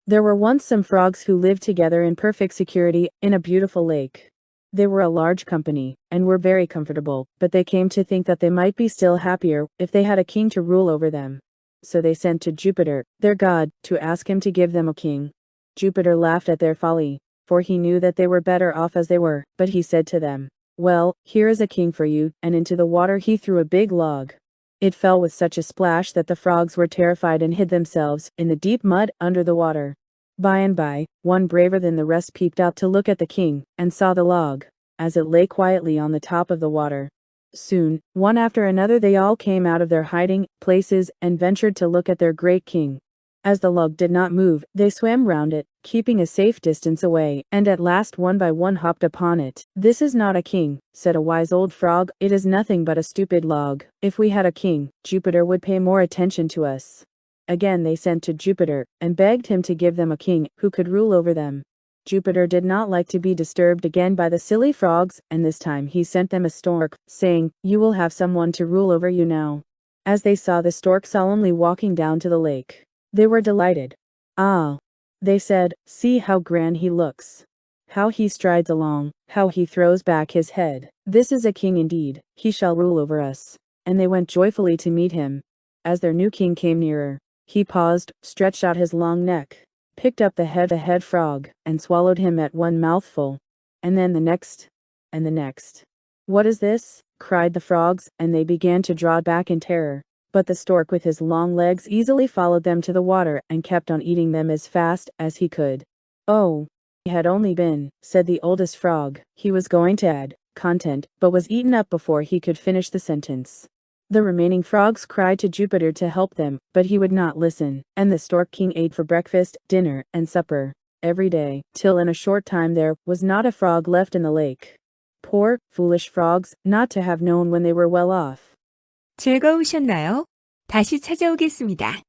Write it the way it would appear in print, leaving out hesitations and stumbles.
There were once some frogs who lived together in perfect security in a beautiful lake. They were a large company, and were very comfortable, but they came to think that they might be still happier if they had a king to rule over them. So they sent to Jupiter, their god, to ask him to give them a king. Jupiter laughed at their folly, for he knew that they were better off as they were, but he said to them, "Well, here is a king for you," and into the water he threw a big log. It fell with such a splash that the frogs were terrified and hid themselves in the deep mud under the water. By and by, one braver than the rest peeped out to look at the king, and saw the log, as it lay quietly on the top of the water. Soon, one after another they all came out of their hiding places and ventured to look at their great king. As the log did not move, they swam round it, keeping a safe distance away, and at last one by one hopped upon it. "This is not a king," said a wise old frog, "it is nothing but a stupid log. If we had a king, Jupiter would pay more attention to us." Again they sent to Jupiter, and begged him to give them a king who could rule over them. Jupiter did not like to be disturbed again by the silly frogs, and this time he sent them a stork, saying, "You will have someone to rule over you now." As they saw the stork solemnly walking down to the lake, they were delighted. "Ah," they said, "see how grand he looks. How he strides along, how he throws back his head. This is a king indeed, he shall rule over us." And they went joyfully to meet him. As their new king came nearer, he paused, stretched out his long neck, picked up the head frog, and swallowed him at one mouthful, and then the next, and the next. "What is this?" cried the frogs, and they began to draw back in terror. But the stork with his long legs easily followed them to the water and kept on eating them as fast as he could. "Oh, he had only been," said the oldest frog. He was going to add, "content," but was eaten up before he could finish the sentence. The remaining frogs cried to Jupiter to help them, but he would not listen, and the stork king ate for breakfast, dinner, and supper, every day, till in a short time there was not a frog left in the lake. Poor, foolish frogs, not to have known when they were well off. 즐거우셨나요? 다시 찾아오겠습니다.